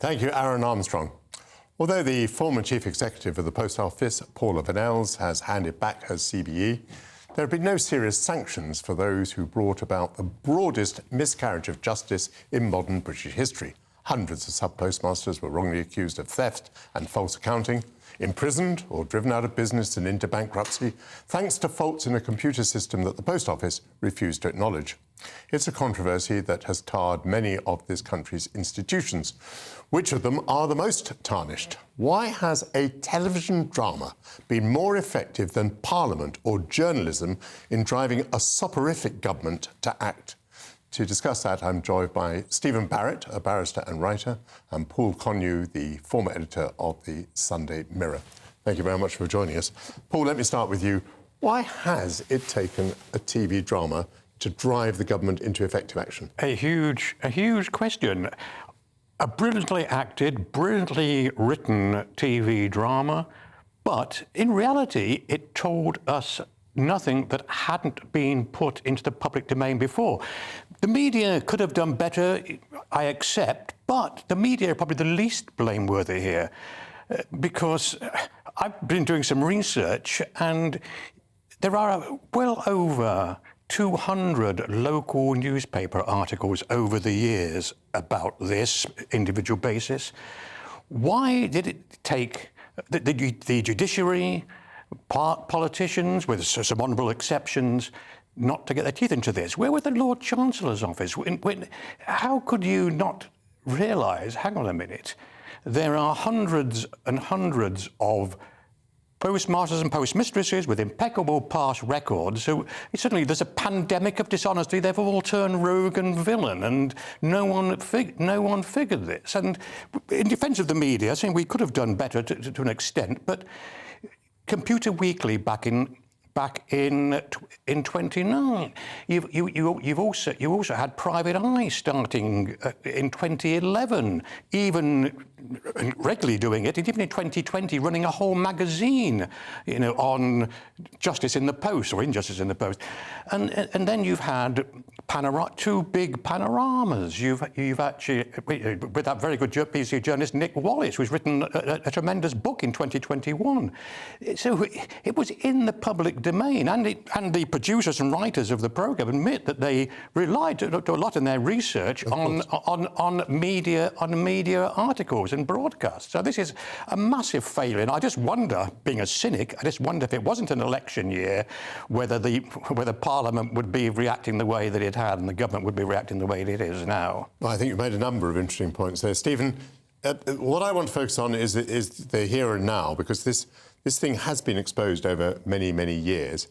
Thank you, Aaron Armstrong. Although the former chief executive of the Post Office, Paula Vanells, has handed back her CBE, there have been no serious sanctions for those who brought about the broadest miscarriage of justice in modern British history. Hundreds of sub-postmasters were wrongly accused of theft and false accounting, imprisoned or driven out of business and into bankruptcy, thanks to faults in a computer system that the Post Office refused to acknowledge. It's a controversy that has tarred many of this country's institutions. Which of them are the most tarnished? Why has a television drama been more effective than Parliament or journalism in driving a soporific government to act? To discuss that, I'm joined by Stephen Barrett, a barrister and writer, and Paul Connew, the former editor of the Sunday Mirror. Thank you very much for joining us. Paul, let me start with you. Why has it taken a TV drama to drive the government into effective action? A huge question. A brilliantly acted, brilliantly written TV drama, but in reality, it told us nothing that hadn't been put into the public domain before. The media could have done better, I accept, but the media are probably the least blameworthy here, because I've been doing some research and there are well over 200 local newspaper articles over the years about this individual basis. Why did it take the judiciary, politicians, with some honourable exceptions, not to get their teeth into this? Where was the Lord Chancellor's office? How could you not realise, hang on a minute, there are hundreds and hundreds of postmasters and postmistresses with impeccable past records, so suddenly there's a pandemic of dishonesty. They've all turned rogue and villain, and no one figured this. And in defence of the media, saying we could have done better to an extent, but Computer Weekly back in 29. You've also had Private Eye starting in 2011, even regularly doing it, and even in 2020 running a whole magazine, on justice in the Post or injustice in the Post, and then you've had two big panoramas. You've actually, with that very good BBC journalist Nick Wallace, who's written a tremendous book in 2021. So it was in the public domain, and the producers and writers of the programme admit that they relied to a lot in their research on media articles and broadcasts. So this is a massive failure, and I just wonder, being a cynic, I just wonder if it wasn't an election year, whether Parliament would be reacting the way that it had, and the government would be reacting the way it is now. Well, I think you've made a number of interesting points there, Stephen. What I want to focus on is the here and now, because this thing has been exposed over many, many years.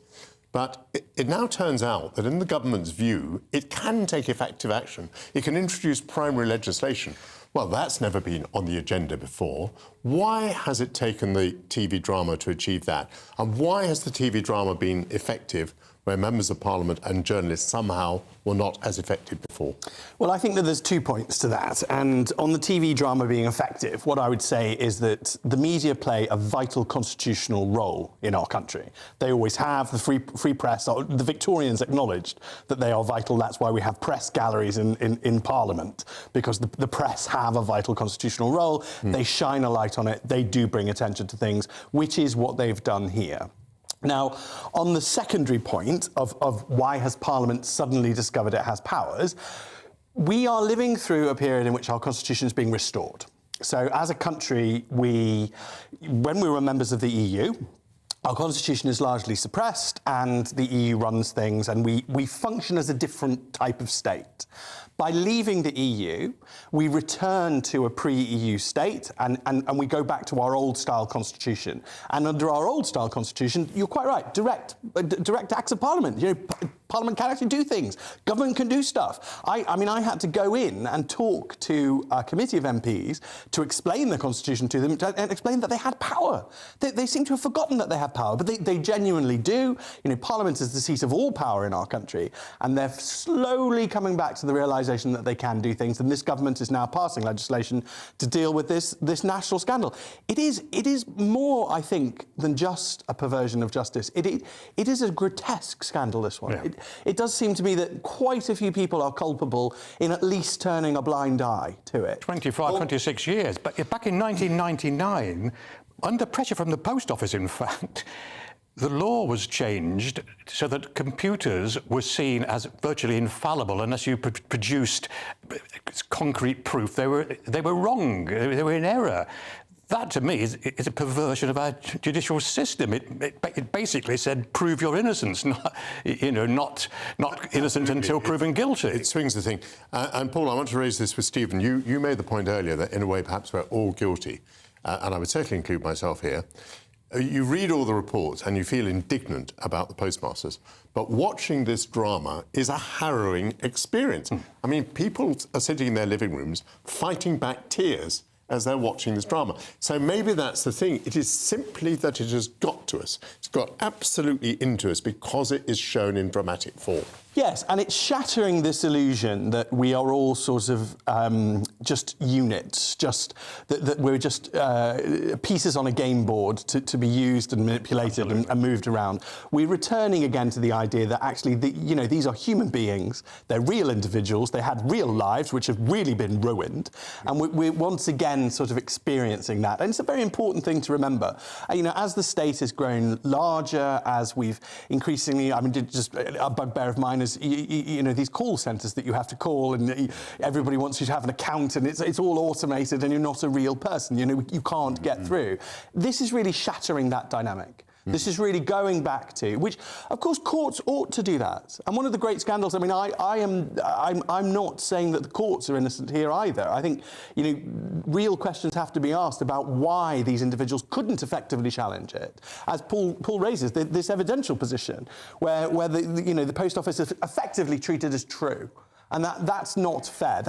But it now turns out that in the government's view, it can take effective action. It can introduce primary legislation. Well, that's never been on the agenda before. Why has it taken the TV drama to achieve that? And why has the TV drama been effective where members of Parliament and journalists somehow were not as effective before? Well, I think that there's 2 points to that. And on the TV drama being effective, what I would say is that the media play a vital constitutional role in our country. They always have. The free press, the Victorians acknowledged that they are vital. That's why we have press galleries in Parliament, because the press have a vital constitutional role. They shine a light on it. They do bring attention to things, which is what they've done here. Now, on the secondary point of why has Parliament suddenly discovered it has powers, we are living through a period in which our constitution is being restored. So as a country, when we were members of the EU, our constitution is largely suppressed and the EU runs things, and we function as a different type of state. By leaving the EU, we return to a pre-EU state and we go back to our old-style constitution. And under our old-style constitution, you're quite right, direct acts of Parliament. Parliament can actually do things. Government can do stuff. I mean, I had to go in and talk to a committee of MPs to explain the Constitution to them and explain that they had power. They seem to have forgotten that they have power, but they genuinely do. Parliament is the seat of all power in our country, and they're slowly coming back to the realisation that they can do things, and this government is now passing legislation to deal with this national scandal. It is more, I think, than just a perversion of justice. It is a grotesque scandal, this one. Yeah. it does seem to me that quite a few people are culpable in at least turning a blind eye to it. 26 years. But back in 1999, under pressure from the post office, in fact, the law was changed so that computers were seen as virtually infallible unless you produced concrete proof they were wrong, they were in error. That, to me, is a perversion of our judicial system. It basically said, prove your innocence, not innocent until proven guilty. It swings the thing. And Paul, I want to raise this with Stephen. You made the point earlier that, in a way, perhaps we're all guilty, and I would certainly include myself here. You read all the reports and you feel indignant about the postmasters, but watching this drama is a harrowing experience. I mean, people are sitting in their living rooms fighting back tears as they're watching this drama. So maybe that's the thing. It is simply that it has got to us. It's got absolutely into us because it is shown in dramatic form. Yes, and it's shattering this illusion that we are all sort of just units, just that we're just pieces on a game board to be used and manipulated and moved around. We're returning again to the idea that actually, these are human beings. They're real individuals. They had real lives, which have really been ruined, and we're once again sort of experiencing that. And it's a very important thing to remember. As the state has grown larger, as we've increasingly, just a bugbear of mine is, these call centres that you have to call, and everybody wants you to have an account, and it's all automated, and you're not a real person. You can't get through. This is really shattering that dynamic. This is really going back to, which, of course, courts ought to do that. And one of the great scandals, I'm not saying that the courts are innocent here either. I think, real questions have to be asked about why these individuals couldn't effectively challenge it. As Paul raises, this evidential position where the post office is effectively treated as true. And that's not fair.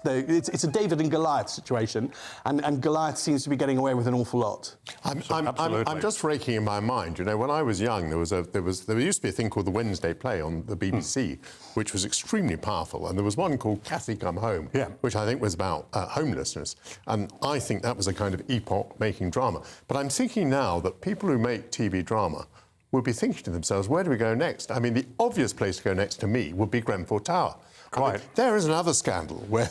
It's a David and Goliath situation, and Goliath seems to be getting away with an awful lot. I'm just raking in my mind. When I was young, there used to be a thing called the Wednesday Play on the BBC, which was extremely powerful, and there was one called Cathy Come Home, which I think was about homelessness, and I think that was a kind of epoch-making drama. But I'm thinking now that people who make TV drama would be thinking to themselves, where do we go next? I mean, the obvious place to go next to me would be Grenfell Tower. Quite. There is another scandal where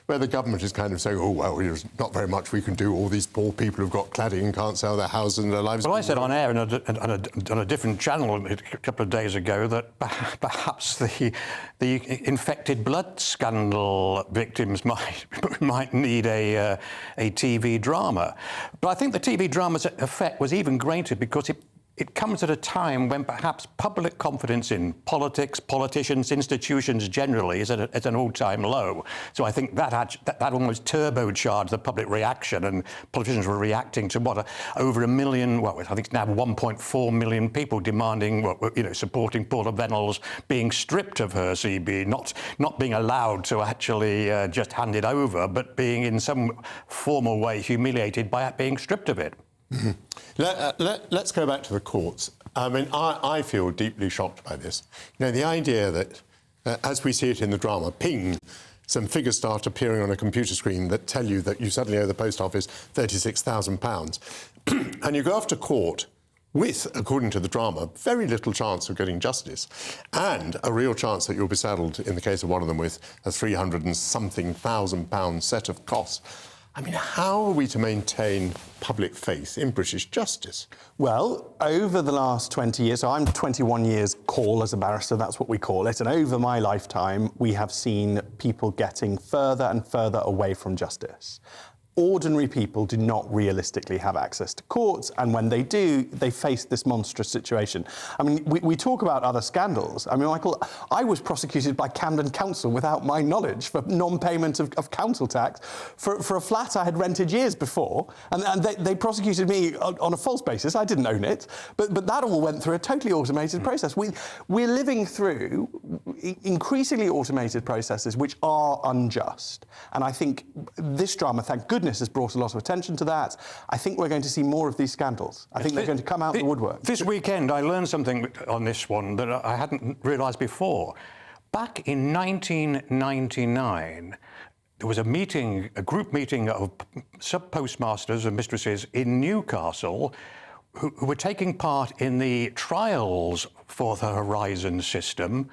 the government is kind of saying, oh, well, there's not very much we can do. All these poor people who've got cladding and can't sell their houses and their lives. Well, I said on air on a different channel a couple of days ago that perhaps the infected blood scandal victims might need a TV drama. But I think the TV drama's effect was even greater because it comes at a time when perhaps public confidence in politics, politicians, institutions generally is at an all-time low. So I think that almost turbocharged the public reaction, and politicians were reacting to over 1 million, I think it's now 1.4 million people demanding, supporting Paula Venables being stripped of her CB, not being allowed to actually just hand it over, but being in some formal way humiliated by being stripped of it. Mm-hmm. Let's go back to the courts. I mean, I feel deeply shocked by this. The idea that, as we see it in the drama, ping, some figures start appearing on a computer screen that tell you that you suddenly owe the post office £36,000. And you go off to court with, according to the drama, very little chance of getting justice, and a real chance that you'll be saddled, in the case of one of them, with a £300-something thousand set of costs. I mean, how are we to maintain public faith in British justice? Well, over the last 20 years, so I'm 21 years call as a barrister, that's what we call it, and over my lifetime, we have seen people getting further and further away from justice. Ordinary people do not realistically have access to courts, and when they do, they face this monstrous situation. I mean, we talk about other scandals. I mean, Michael, I was prosecuted by Camden Council without my knowledge for non-payment of council tax for a flat I had rented years before, and they prosecuted me on a false basis. I didn't own it, but that all went through a totally automated process. We're living through increasingly automated processes which are unjust, and I think this drama, thank goodness, has brought a lot of attention to that. I think we're going to see more of these scandals. I think they're going to come out the woodwork. This weekend, I learned something on this one that I hadn't realised before. Back in 1999, there was a group meeting of sub-postmasters and mistresses in Newcastle who were taking part in the trials for the Horizon system.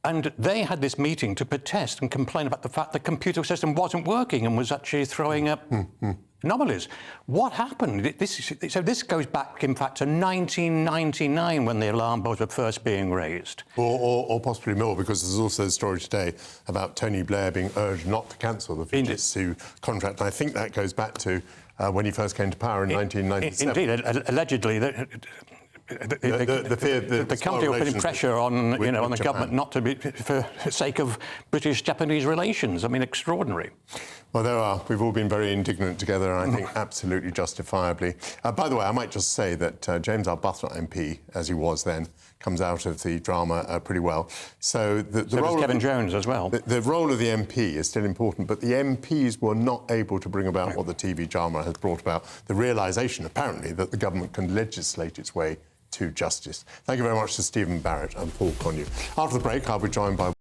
And they had this meeting to protest and complain about the fact the computer system wasn't working and was actually throwing up anomalies. What happened? So this goes back, in fact, to 1999 when the alarm bells were first being raised. Or possibly more, because there's also a story today about Tony Blair being urged not to cancel the Fujitsu contract. And I think that goes back to when he first came to power in 1997. Indeed, allegedly, the company were putting pressure on, on the government not to be, for the sake of British-Japanese relations. I mean, extraordinary. Well, there are. We've all been very indignant together, and I think absolutely justifiably. By the way, I might just say that James Arbuthnot MP, as he was then, comes out of the drama pretty well. So the role of Kevin Jones as well. The role of the MP is still important, but the MPs were not able to bring about what the TV drama has brought about, the realisation, apparently, that the government can legislate its way to justice. Thank you very much to Stephen Barrett and Paul Connew. After the break, I'll be joined by